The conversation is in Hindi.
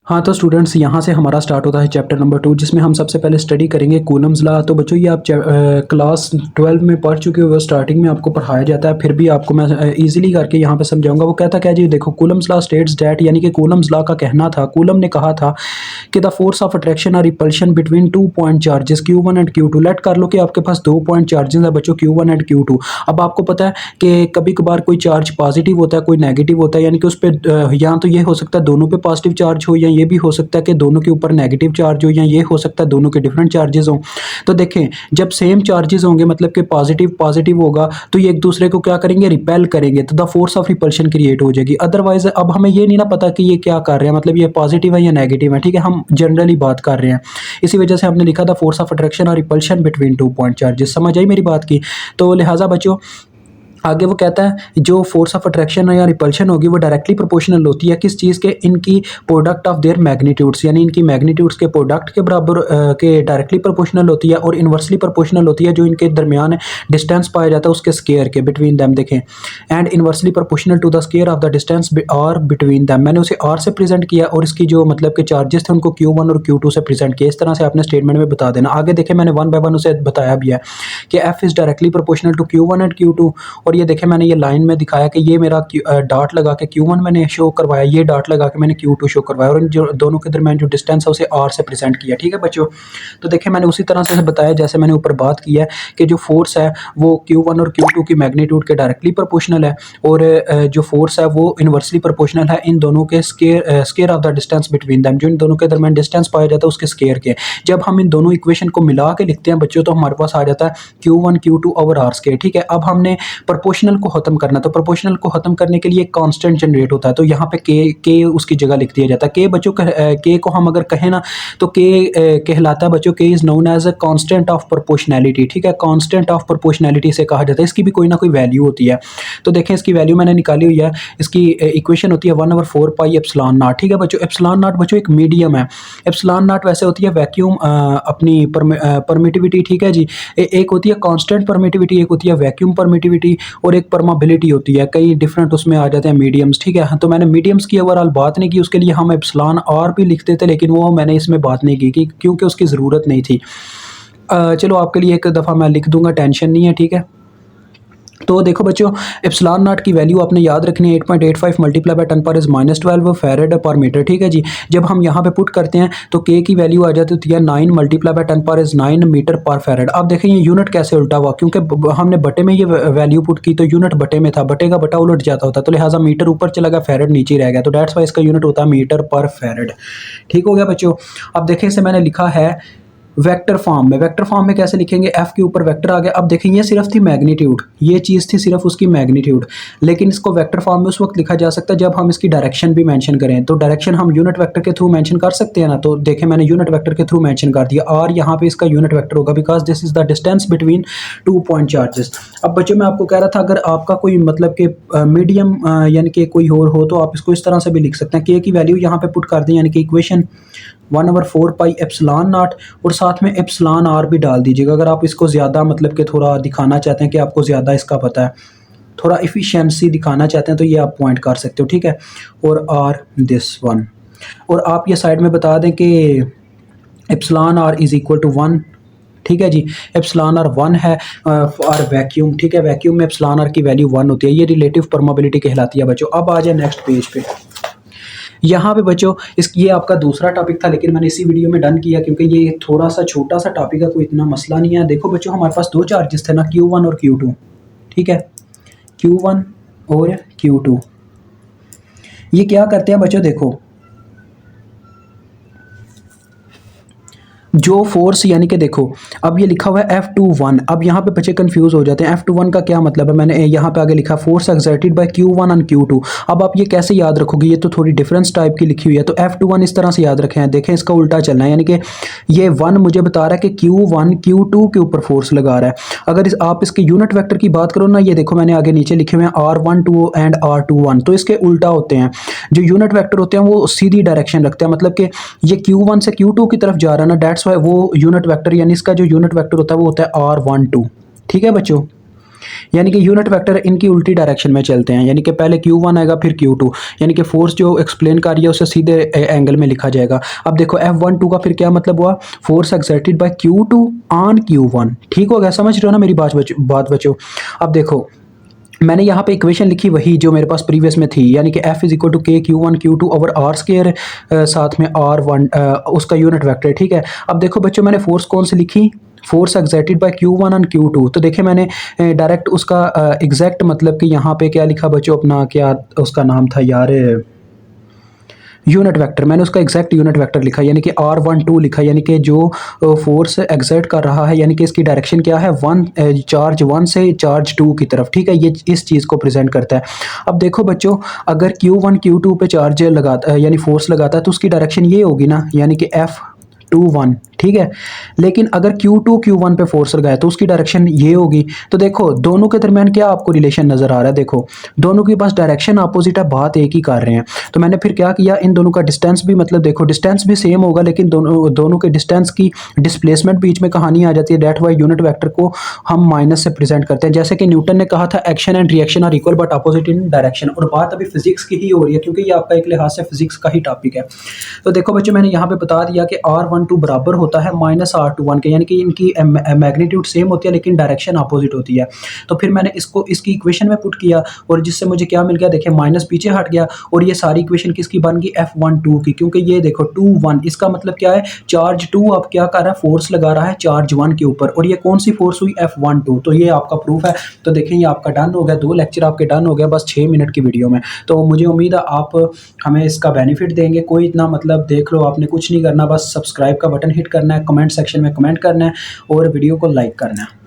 हाँ, तो स्टूडेंट्स यहाँ से हमारा स्टार्ट होता है चैप्टर नंबर 2, जिसमें हम सबसे पहले स्टडी करेंगे कूलम्स लॉ। तो बच्चों, ये आप क्लास 12 में पढ़ चुके हो, स्टार्टिंग में आपको पढ़ाया जाता है, फिर भी आपको मैं इजीली करके यहाँ पे समझाऊंगा। वो कहता क्या जी, देखो कूलम्स लॉ स्टेट्स दैट, यानी कि कूलम्स लॉ का कहना था, कूलम ने कहा था कि द फोर्स ऑफ अट्रैक्शन और repulsion between 2 point charges Q1 and Q2। Let कर लो कि आपके पास 2 पॉइंट चार्जेस है बच्चों, Q1 एंड Q2। अब आपको पता है कि कभी कभार कोई चार्ज पॉजिटिव होता है, कोई नेगेटिव होता है, यानी कि उस पर या तो ये हो सकता है दोनों पे पॉजिटिव चार्ज हो, या ये भी हो सकता है कि दोनों के ऊपर नेगेटिव चार्ज हो, या ये हो सकता है दोनों के डिफरेंट चार्जेस हों। तो देखें, जब सेम चार्जेस होंगे, मतलब कि पॉजिटिव पॉजिटिव होगा, तो ये एक दूसरे को क्या करेंगे, रिपेल करेंगे, तो the force of repulsion create हो जाएगी। अदरवाइज अब हमें ये नहीं ना पता कि ये क्या कर रहे हैं, मतलब ये पॉजिटिव है या नेगेटिव है, ठीक है, हम जनरली बात कर रहे हैं। इसी वजह से हमने लिखा था फोर्स ऑफ अट्रैक्शन और रिपल्शन बिटवीन 2 पॉइंट चार्जेस। समझ आई मेरी बात की? तो लिहाजा बच्चों, आगे वो कहता है जो फोर्स ऑफ अट्रैक्शन या रिपल्शन होगी वो डायरेक्टली प्रोपोर्शनल होती है किस चीज़ के, इनकी प्रोडक्ट ऑफ देयर मैग्नीट्यूड्स, यानी इनकी मैग्नीट्यूड्स के प्रोडक्ट के बराबर के डायरेक्टली प्रोपोर्शनल होती है, और इन्वर्सली प्रोपोर्शनल होती है जो इनके दरमियान डिस्टेंस पाया जाता है उसके स्केयर के, बिटवीन दैम। देखें, and inversely proportional to the square of the distance r between them. मैंने उसे आर से प्रेजेंट किया, और इसकी जो मतलब के चार्जेस थे उनको Q1 और Q2 से प्रेजेंट किया। इस तरह से आपने स्टेटमेंट में बता देना। आगे देखें, मैंने वन बाय वन उसे बताया भी है कि F is directly proportional to Q1 and Q2। और ये देखें, मैंने ये लाइन में दिखाया कि ये मेरा डॉट लगा के Q1 मैंने शो करवाया, ये डॉट लगा के मैंने Q2 शो करवाया, और इन जो दोनों के दरमियान जो डिस्टेंस है उसे R से प्रेजेंट किया। ठीक है बच्चों, तो देखिए मैंने उसी तरह से बताया जैसे मैंने ऊपर बात की है कि जो फोर्स है वो Q1 और Q2 की मैग्नीट्यूड के डायरेक्टली प्रोपोर्शनल है, और जो फोर्स है वो इन्वर्सली प्रोपोर्शनल है इन दोनों के square of the distance between them, जो इन दोनों के दरमियान डिस्टेंस पाया जाता है उसके स्केयर के। जब हम इन दोनों इक्वेशन को मिला के लिखते हैं बच्चों, तो हमारे पास आ जाता है Q1 Q2 over R square. ठीक है, अब हमने प्रोपोर्शनल को खत्म करना, तो प्रोपोर्शनल को खत्म करने के लिए एक कांस्टेंट जनरेट होता है, तो यहाँ पे के उसकी जगह लिख दिया जाता है। के बच्चों के को हम अगर कहें ना, तो के कहलाता है बच्चों, K is known as a constant of proportionality. ठीक है, कांस्टेंट ऑफ प्रोपोर्शनैलिटी से कहा जाता है, इसकी भी कोई ना कोई वैल्यू होती है। तो देखें, इसकी वैल्यू मैंने निकाली हुई है, इसकी इक्वेशन होती है 1/4 पाई एप्सिलॉन नॉट। ठीक है बच्चों, एप्सिलॉन नॉट बच्चों एक मीडियम है। एप्सिलॉन नॉट वैसे होती है वैक्यूम अपनी परमिटिविटी। ठीक है जी, एक होती है कांस्टेंट परमिटिविटी, एक होती है वैक्यूम परमिटिविटी, और एक परमेबिलिटी होती है। कई डिफरेंट उसमें आ जाते हैं मीडियम्स। ठीक है, तो मैंने मीडियम्स की ओवरऑल बात नहीं की, उसके लिए हम एप्सिलॉन आर भी लिखते थे, लेकिन वो मैंने इसमें बात नहीं की क्योंकि उसकी ज़रूरत नहीं थी। चलो आपके लिए एक दफ़ा मैं लिख दूंगा, टेंशन नहीं है। ठीक है, तो देखो बच्चों, एप्सिलॉन नॉट की वैल्यू आपने याद रखनी है 8.85 मल्टीप्लाई बाय 10⁻⁻12 फेरेड पर मीटर। ठीक है जी, जब हम यहाँ पे पुट करते हैं तो के की वैल्यू आ जाती है 9 मल्टीप्लाई बाय 10⁻9 मीटर पर फेरेड। अब देखें ये यूनिट कैसे उल्टा हुआ, क्योंकि हमने बटे में ये वैल्यू पुट की तो यूनिट बटे में था, बटे का बटा उलट जाता होता, तो लिहाजा मीटर ऊपर चला गया, फेरेड नीचे रह गया, तो डेट्स वाई इसका यूनिट होता है मीटर पर फेरेड। ठीक हो गया बच्चों। अब देखें, इसे मैंने लिखा है वेक्टर फॉर्म में। वेक्टर फॉर्म में कैसे लिखेंगे, एफ के ऊपर वेक्टर आ गया। अब देखें, ये सिर्फ थी मैग्नीट्यूड, ये चीज़ थी सिर्फ उसकी मैग्नीट्यूड, लेकिन इसको वेक्टर फॉर्म में उस वक्त लिखा जा सकता है जब हम इसकी डायरेक्शन भी मेंशन करें। तो डायरेक्शन हम यूनिट वेक्टर के थ्रू मेंशन कर सकते हैं ना, तो देखें मैंने यूनिट वेक्टर के थ्रू मेंशन कर दिया, और यहाँ पे इसका यूनिट वेक्टर होगा because this is the distance between 2 point charges. अब बच्चों, मैं आपको कह रहा था अगर आपका कोई मतलब कि मीडियम यानी कि कोई और हो, तो आप इसको इस तरह से भी लिख सकते हैं, के की वैल्यू यहाँ पे पुट कर दें, यानी कि इक्वेशन 1/4 पाई एप्सिलॉन नॉट, और साथ में एप्सिलॉन आर भी डाल दीजिएगा अगर आप इसको ज़्यादा मतलब कि थोड़ा दिखाना चाहते हैं कि आपको ज़्यादा इसका पता है, थोड़ा इफ़िशियंसी दिखाना चाहते हैं, तो ये आप पॉइंट कर सकते हो। ठीक है, और आर दिस वन, और आप ये साइड में बता दें कि epsilon r is equal to 1। ठीक है जी, एप्सिलॉन आर 1 है और वैक्यूम। ठीक है, वैक्यूम में एप्सिलॉन आर की वैल्यू 1 होती है, ये रिलेटिव परमेबिलिटी कहलाती है बच्चों। अब आ जाए नेक्स्ट पेज पे। यहाँ पे बच्चों ये आपका दूसरा टॉपिक था, लेकिन मैंने इसी वीडियो में डन किया क्योंकि ये थोड़ा सा छोटा सा टॉपिक है, कोई इतना मसला नहीं है। देखो बच्चों, हमारे पास दो चार्जेस थे ना, Q1 और Q2। ठीक है, Q1 और Q2, ये क्या करते हैं बच्चों, देखो जो फोर्स यानी कि देखो, अब ये लिखा हुआ है F21। अब यहाँ पे बच्चे कंफ्यूज हो जाते हैं, F21 का क्या मतलब है। मैंने यहाँ पे आगे लिखा force exerted by Q1 and Q2। अब आप ये कैसे याद रखोगे, ये तो थोड़ी डिफरेंस टाइप की लिखी हुई है, तो F21 इस तरह से याद रखें हैं। देखें, इसका उल्टा चलना है, यानी कि ये 1 मुझे बता रहा है कि Q1 Q2 के ऊपर फोर्स लगा रहा है। अगर आप इसके यूनिट वैक्टर की बात करो ना, ये देखो मैंने आगे नीचे लिखे हुए हैं R12 एंड R21, तो इसके उल्टा होते हैं। जो यूनिट वैक्टर होते हैं वो सीधी डायरेक्शन रखते हैं, मतलब कि ये Q1 से Q2 की तरफ जा रहा है ना, डेट्स वाई वो यूनिट वेक्टर, यानी इसका जो यूनिट वेक्टर होता है वो होता है R12। ठीक है बच्चों, यानी कि यूनिट वेक्टर इनकी उल्टी डायरेक्शन में चलते हैं, यानी कि पहले Q1 आएगा फिर Q2, यानी कि फोर्स जो एक्सप्लेन कर रही है उसे सीधे एंगल में लिखा जाएगा। अब देखो F12 का फिर क्या मतलब हुआ, force exerted by Q2 on Q1। ठीक हो गया, समझ रहे हो ना मेरी बात बच्चों। अब देखो मैंने यहाँ पे इक्वेशन लिखी वही जो मेरे पास प्रीवियस में थी, यानी कि F इज इक्वल टू के Q1 Q2 over are square, साथ में R1 उसका यूनिट वेक्टर। ठीक है, अब देखो बच्चों मैंने फोर्स कौन सी लिखी, force exerted by Q1 on Q2। तो देखिए मैंने डायरेक्ट उसका एग्जैक्ट मतलब कि यहाँ पे क्या लिखा बच्चों, अपना क्या उसका नाम था यार, यूनिट वेक्टर। मैंने उसका एग्जैक्ट यूनिट वेक्टर लिखा, यानी कि R12 लिखा, यानी कि जो फोर्स एक्सर्ट कर रहा है, यानी कि इसकी डायरेक्शन क्या है, चार्ज 1 से चार्ज 2 की तरफ। ठीक है, ये इस चीज़ को प्रेजेंट करता है। अब देखो बच्चों, अगर Q1 Q2 पे चार्ज लगाता है यानी फोर्स लगाता है तो उसकी डायरेक्शन ये होगी ना, यानी कि F21। ठीक है, लेकिन अगर Q2 Q1 पे फोर्स लगाए तो उसकी डायरेक्शन ये होगी। तो देखो दोनों के दरमियान क्या आपको रिलेशन नजर आ रहा है, देखो दोनों के पास डायरेक्शन अपोजिट है, बात एक ही कर रहे हैं। तो मैंने फिर क्या किया, इन दोनों का डिस्टेंस भी मतलब देखो डिस्टेंस भी सेम होगा, लेकिन दोनों के डिस्टेंस की डिस्प्लेसमेंट बीच में कहानी आ जाती है। डेट वाई यूनिट वेक्टर को हम माइनस से प्रेजेंट करते हैं, जैसे कि न्यूटन ने कहा था action and reaction are equal but opposite in direction. और बात अभी फिजिक्स की ही हो रही है, क्योंकि ये आपका एक लिहाज से फिजिक्स का ही टॉपिक है। तो देखो बच्चों मैंने यहाँ पे बता दिया कि R12 बराबर होता है -R21 के, यानी कि इनकी मैग्नीट्यूड सेम होती है लेकिन डायरेक्शन अपोजिट होती है। तो फिर मैंने इसको इसकी इक्वेशन में पुट किया और जिससे मुझे क्या मिल गया, देखिए माइनस पीछे हट गया और ये सारी इक्वेशन किसकी बन गई, F12 की। क्योंकि ये देखो 2 1, इसका मतलब क्या है, चार्ज 2 अब क्या कर रहा है, फोर्स लगा रहा है चार्ज 1 के ऊपर, और ये कौन सी फोर्स हुई, F12। तो ये आपका प्रूफ है। तो देखें ये आपका डन हो गया, 2 लेक्चर आपके डन हो गया बस 6 मिनट की वीडियो में। तो मुझे उम्मीद है आप हमें इसका बेनिफिट देंगे। कोई इतना मतलब देख लो, आपने कुछ नहीं करना, बस सब्सक्राइब का बटन हिट करना है, कमेंट सेक्शन में कमेंट करना है और वीडियो को लाइक करना है।